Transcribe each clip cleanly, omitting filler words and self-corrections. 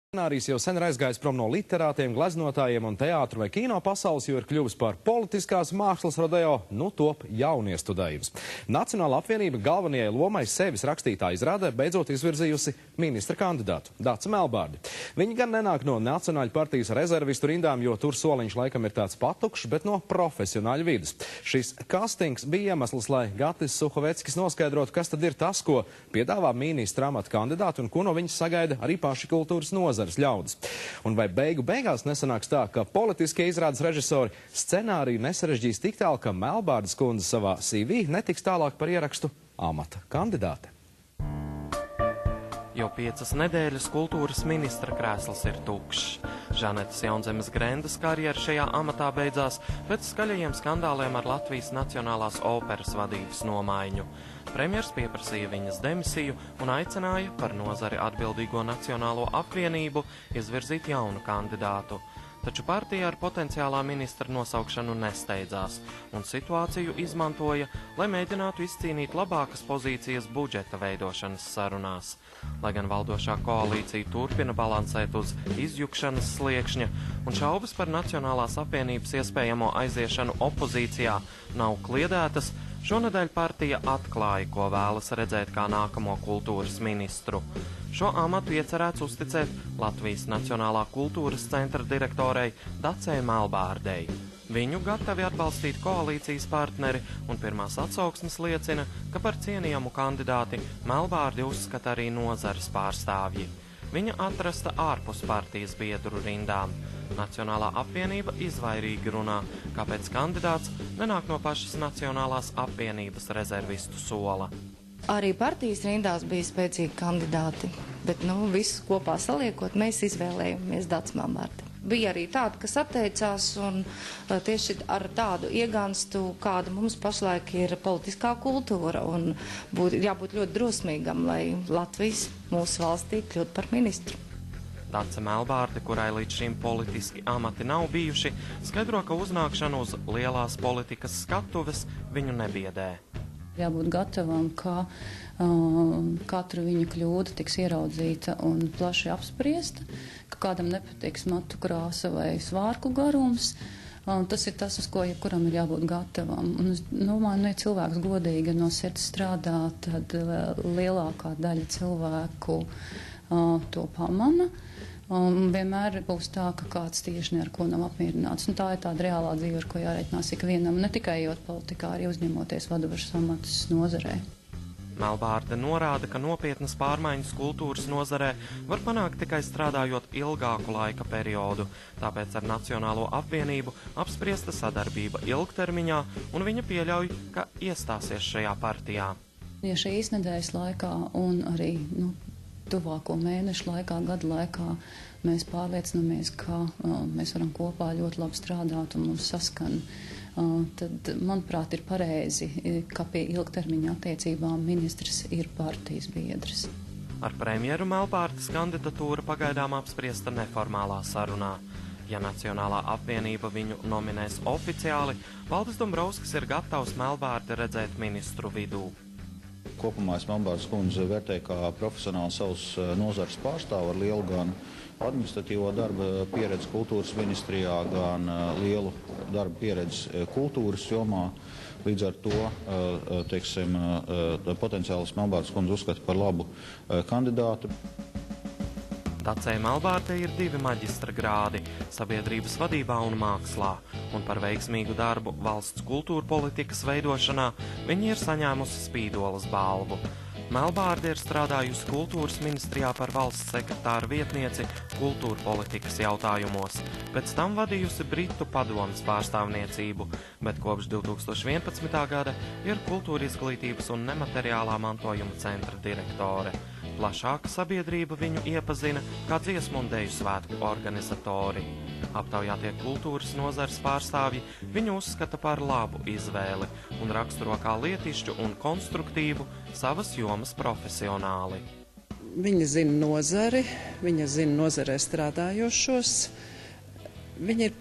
Scenārijs jau sen ir aizgājis prom no literātiem, gleznotājiem un teātru vai kino pasaules, jo ir kļuvis par politiskās mākslas rodeo, top jauniestudējums. Nacionāla apvienība galvenajai lomai sevis rakstītā izrādē beidzot izvirzījusi ministra kandidātu Daci Melbārdi. Viņi gan nenāk no Nacionāļu partijas rezervistu rindām, jo tur soliņš laikam ir tāds patukšs, bet no profesionāļu vidas. Šis kastings bija iemesls, lai Gatis Suhoveckis noskaidrotu, kas tad ir tas, ko piedāvā ministra amata kandidāti un ko no viņas sagaida arī paši kultūras nozares ļaudis. Un vai beigu beigās nesanāks tā, ka politiskie izrādes režisori scenāriju nesarežģīs tik tālu, ka Melbārdes kundze savā CV netiks tālāk par ierakstu amata kandidāte? Jau 5 nedēļas kultūras ministra krēsls ir tukšs. Žanetas Jaunzemes Grendas karjera šajā amatā beidzās pēc skaļajiem skandāliem ar Latvijas Nacionālās operas vadības nomaiņu. Premjers pieprasīja viņas demisiju un aicināja par nozari atbildīgo Nacionālo apvienību izvirzīt jaunu kandidātu. Taču partija ar potenciālā ministra nosaukšanu nesteidzās un situāciju izmantoja, lai mēģinātu izcīnīt labākas pozīcijas budžeta veidošanas sarunās. Lai gan valdošā koalīcija turpina balansēt uz izjukšanas sliekšņa un šaubas par Nacionālās apvienības iespējamo aiziešanu opozīcijā nav kliedētas, šonedēļ partija atklāja, ko vēlas redzēt kā nākamo kultūras ministru. Šo amatu iecerēts uzticēt Latvijas Nacionālā kultūras centra direktorei Dacei Melbārdei. Viņu gatavi atbalstīt koalīcijas partneri, un pirmās atsauksmes liecina, ka par cienījamu kandidāti Melbārdi uzskata arī nozares pārstāvji. Viņa atrasta ārpus partijas biedru rindām. Nacionālā apvienība izvairīgi runā, kāpēc kandidāts nenāk no pašas Nacionālās apvienības rezervistu sola. Arī partijas rindās bija spēcīgi kandidāti, bet visus kopā saliekot, mēs izvēlējāmies Daci Melbārdi. Bija arī tādi, kas atteicās, un tieši ar tādu iegānstu, kāda mums pašlaik ir politiskā kultūra, un jābūt ļoti drosmīgam, lai Latvijas mūsu valstī kļūtu par ministru. Dace Melbārde, kurai līdz šim politiski amati nav bijuši, skaidro, ka uznākšana uz lielās politikas skatuves viņu nebiedē. Jābūt gatavam, ka katra viņa kļūda tiks ieraudzīta un plaši apspriesta, ka kādam nepatiks matu krāsa vai svārku garums. Tas ir tas, uz ko jebkuram ir jābūt gatavam. Un es domāju, ja cilvēks godīgi no sirds strādā, tad lielākā daļa cilvēku to pamana. Vienmēr būs tā, ka kāds tieši ar ko nav apmierināts. Un tā ir tāda reālā dzīve, ar ko jārēķinās ikvienam, ne tikai ejot politikā, arī uzņemoties vadošas amatus nozarē. Melbārde norāda, ka nopietnas pārmaiņas kultūras nozarē var panākt tikai strādājot ilgāku laika periodu, tāpēc ar Nacionālo apvienību apspriesta sadarbība ilgtermiņā, un viņa pieļauj, ka iestāsies šajā partijā. Ja šīs nedēļas laikā un arī tuvāko mēnešu laikā, gadu laikā mēs pārliecinamies, ka mēs varam kopā ļoti labi strādāt un mums saskan, tad, manuprāt, ir pareizi, ka pie ilgtermiņa attiecībām ministrs ir partijas biedrs. Ar premjeru Melbārdes kandidatūra pagaidām apspriesta neformālā sarunā. Ja Nacionālā apvienība viņu nominēs oficiāli, Valdis Dombrovskis ir gatavs Melbārdi redzēt ministru vidū. Kopumā es Melbārdes kundzi vērtēju kā profesionāli savus nozares pārstāvu ar lielu gan administratīvo darba pieredzi kultūras ministrijā, gan lielu darba pieredzi kultūras jomā. Līdz ar to, potenciālis Melbārdes kundzi uzskata par labu kandidātu. Dacei Melbārdei ir 2 maģistra grādi – sabiedrības vadībā un mākslā, un par veiksmīgu darbu valsts kultūra politikas veidošanā viņa ir saņēmusi Spīdoles balvu. Melbārde ir strādājusi kultūras ministrijā par valsts sekretāra vietnieci kultūra politikas jautājumos, pēc tam vadījusi Britu padomes pārstāvniecību, bet kopš 2011. gada ir kultūra izglītības un nemateriālā mantojuma centra direktore. Plašāka sabiedrība viņu iepazina kā dziesmu un deju svētku organizatori. Aptaujātie kultūras nozares pārstāvji viņu uzskata par labu izvēli un raksturo kā lietišķu un konstruktīvu savas jomas profesionāli. Viņa zina nozari, viņa zina nozarē strādājošos. Viņa ir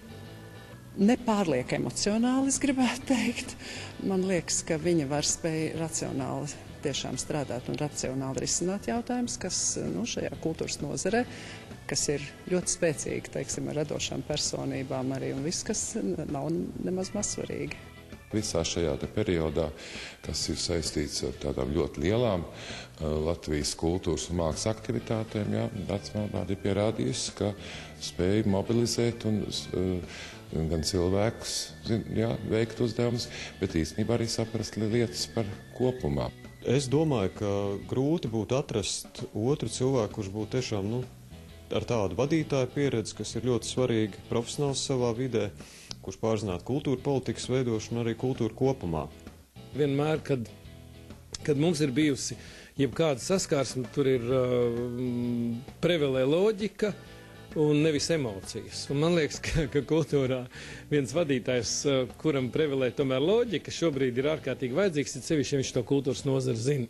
nepārliek emocionāli, es gribētu teikt. Man liekas, ka viņa var spēj racionāli tiešām strādāt un racionāli risināt jautājumus, kas šajā kultūras nozarē kas ir ļoti spēcīgi, teiksim, ar radošām personībām arī, un viss, kas nav nemaz mazsvarīgi. Visā šajā periodā, kas ir saistīts ar tādām ļoti lielām Latvijas kultūras un mākslas aktivitātēm, Vecmelnbārde ir pierādījusi, ka spēja mobilizēt gan cilvēkus, veikt uzdevumus, bet īstenībā arī saprast lietas par kopumā. Es domāju, ka grūti būtu atrast otru cilvēku, kurš būtu tiešām ar tādu vadītāju pieredzi, kas ir ļoti svarīgi, profesionāls savā vidē, kurš pārzinātu kultūra politikas veidošanu un arī kultūru kopumā. Vienmēr, kad mums ir bijusi jebkāda saskarsme, tur ir prevalē loģika un nevis emocijas. Un man liekas, ka kultūrā viens vadītājs, kuram prevalē tomēr loģika, šobrīd ir ārkārtīgi vajadzīgs, it sevišķi, ja viņš to kultūras nozari zina.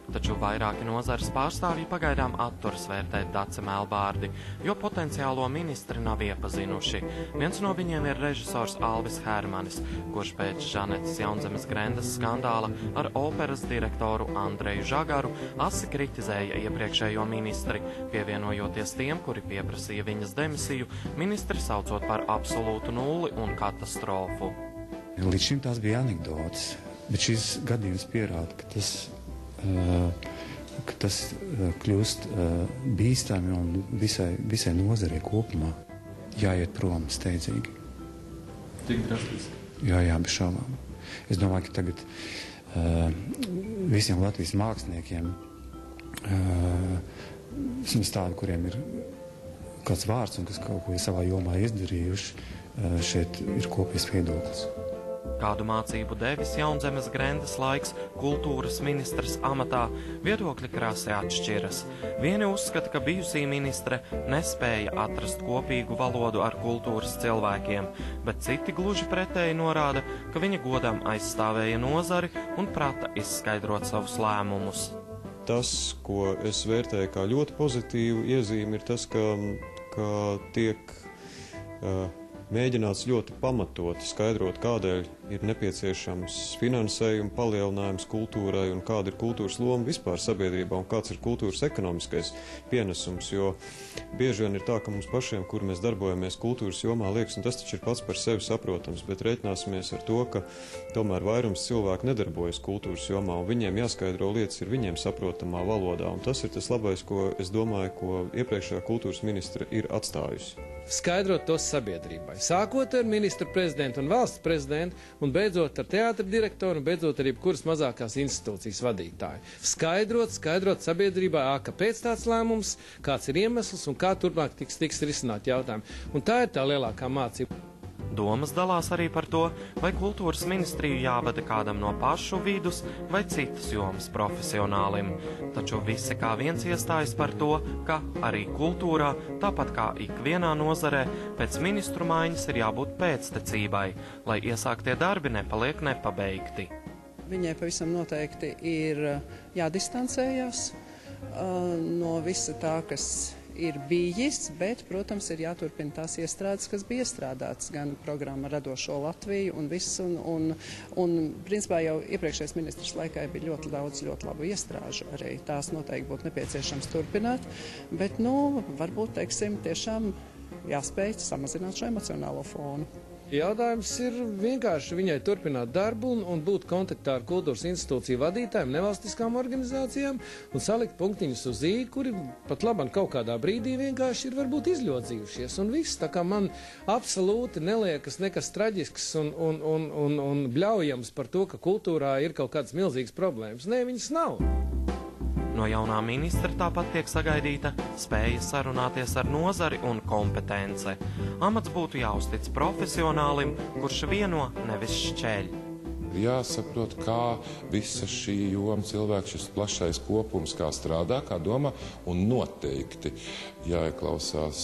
Taču vairāki nozares pārstāvji pagaidām atturas vērtēt Daci Melbārdi, jo potenciālo ministri nav iepazinuši. Viens no viņiem ir režisors Alvis Hermanis, kurš pēc Žanetes Jaunzemes Grendas skandāla ar operas direktoru Andreju Žagaru asi kritizēja iepriekšējo ministri, pievienojoties tiem, kuri pieprasīja viņas demisiju, ministri saucot par absolūtu nulli un katastrofu. Līdz šim tās bija anekdotas, bet šis gadījums pierāda, ka tas kļūst bīstami un visai nozarei kopumā jāiet prom steidzīgi. Tik drastiski? Jā, bez šaubām. Es domāju, ka tagad visiem Latvijas māksliniekiem, vismaz tādi, kuriem ir kāds vārds un kas kaut ko savā jomā izdarījuši, šeit ir kopējs viedoklis. Kādu mācību devis Jaunzemes Grendas laiks kultūras ministras amatā, viedokļi krasi atšķiras. Vieni uzskata, ka bijusī ministre nespēja atrast kopīgu valodu ar kultūras cilvēkiem, bet citi gluži pretēji norāda, ka viņa godam aizstāvēja nozari un prata izskaidrot savus lēmumus. Tas, ko es vērtēju kā ļoti pozitīvu iezīmi, ir tas, ka tiek mēģināts ļoti pamatoti skaidrot, kādēļ ir nepieciešams finansējuma palielinājums kultūrai un kāda ir kultūras loma vispār sabiedrībā un kāds ir kultūras ekonomiskais pienesums, jo bieži vien ir tā, ka mums pašiem, kur mēs darbojamies kultūras jomā, liekas, un tas taču ir pats par sevi saprotams, bet reiķināsimies ar to, ka tomēr vairums cilvēku nedarbojas kultūras jomā un viņiem jāskaidro lietas ir viņiem saprotamā valodā, un tas ir tas labais, ko es domāju, ko iepriekšējā kultūras ministra ir atstājusi. Skaidrot tos sabiedrībai. Sākot ar ministru prezidentu un valsts prezidentu un beidzot ar teātra direktoru un beidzot arī kuras mazākās institūcijas vadītāju. Skaidrot sabiedrībai, kāpēc tāds lēmums, kāds ir iemesls un kā turpmāk tiks risināt jautājumu. Un tā ir tā lielākā mācība. Domas dalās arī par to, vai kultūras ministriju jāvada kādam no pašu vidus vai citas jomas profesionālim. Taču visi kā viens iestājas par to, ka arī kultūrā, tāpat kā ikvienā nozarē, pēc ministru maiņas ir jābūt pēctecībai, lai iesāktie darbi nepaliek nepabeigti. Viņai pavisam noteikti ir jādistancējas no visa tā, kas ir bijis, bet, protams, ir jāturpina tās iestrādes, kas bija iestrādātas, gan programma Radošo Latviju un viss, un principā jau iepriekšējais ministrs laikā bija ļoti daudz ļoti labu iestrāžu arī. Tās noteikti būtu nepieciešams turpināt, bet, varbūt, teiksim, tiešām jāspēj samazināt šo emocionālo fonu. Jautājums ir vienkārši viņai turpināt darbu un būt kontaktā ar kultūras institūciju vadītājiem, nevalstiskām organizācijām un salikt punktiņus uz ī, kuri pat labam kaut kādā brīdī vienkārši ir varbūt izļodzījušies. Un viss, tā kā man absolūti neliekas nekas traģisks un bļaujams par to, ka kultūrā ir kaut kādas milzīgas problēmas. Nē, viņas nav. No jaunā ministra tāpat tiek sagaidīta spēja sarunāties ar nozari un kompetence. Amats būtu jāuztic profesionālim, kurš vieno nevis šķeļ. Jāsaprot, kā visa šī joma cilvēks, šis plašais kopums, kā strādā, kā domā, un noteikti jāieklausās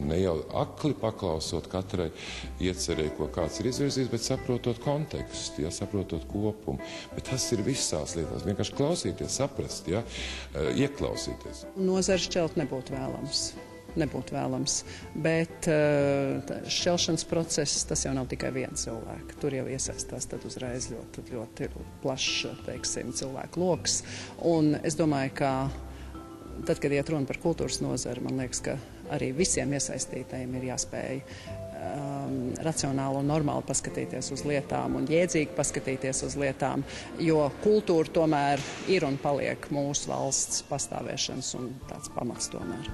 ne jau akli paklausot katrai iecerēji, ko kāds ir izvirzījis, bet saprotot kontekstu, saprotot kopumu. Bet tas ir visās lietās. Vienkārši klausīties, saprast, ieklausīties. Nozara šķelt nebūtu vēlams, bet šķelšanas process, tas jau nav tikai viena cilvēka. Tur jau iesaistās tad uzreiz ļoti plašs, teiksim, cilvēku loks. Un es domāju, ka tad, kad iet runa par kultūras nozari, man liekas, ka arī visiem iesaistītajiem ir jāspēj racionāli un normāli paskatīties uz lietām un jēdzīgi paskatīties uz lietām, jo kultūra tomēr ir un paliek mūsu valsts pastāvēšanas un tāds pamats tomēr.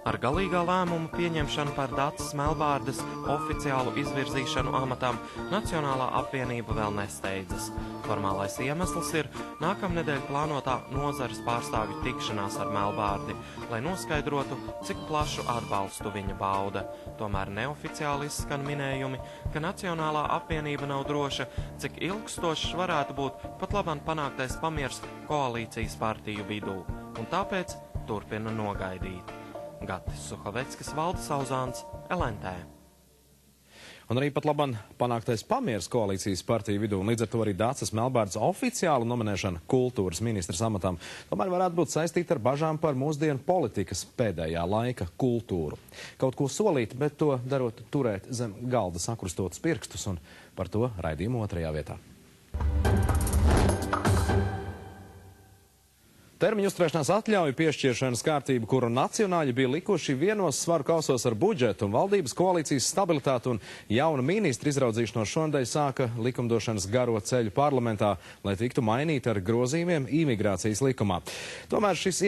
Ar galīgā lēmuma pieņemšanu par Dacas Melbārdes oficiālu izvirzīšanu amatam Nacionālā apvienība vēl nesteidzas. Formālais iemesls ir nākamnedēļ plānotā nozares pārstāvju tikšanās ar Melbārdi, lai noskaidrotu, cik plašu atbalstu viņa bauda. Tomēr neoficiāli izskan minējumi, ka Nacionālā apvienība nav droša, cik ilgstošs varētu būt pat labāk panāktais pamiers koalīcijas partiju vidū, un tāpēc turpina nogaidīt. Gatis Suhaveckis, Valdis Sauzāns, LNT. Un arī pat labāk panāktais pamieris koalīcijas partiju vidū, un līdz ar to arī Dacas Melbārdes oficiāla nominēšana kultūras ministras amatam tomēr varētu būt saistīta ar bažām par mūsdienu politikas pēdējā laika kultūru. Kaut ko solīt, bet to darot turēt zem galda sakrustotus pirkstus, un par to raidījuma otrajā vietā. Termiņu uzturēšanās atļauju piešķiršanas kārtību, kuru nacionāļi bija likuši vienos svaru kausos ar budžetu un valdības koalīcijas stabilitāti un jauna ministra izraudzīšanos šonadēļ sāka likumdošanas garo ceļu parlamentā, lai tiktu mainīti ar grozījumiem imigrācijas likumā. Tomēr šis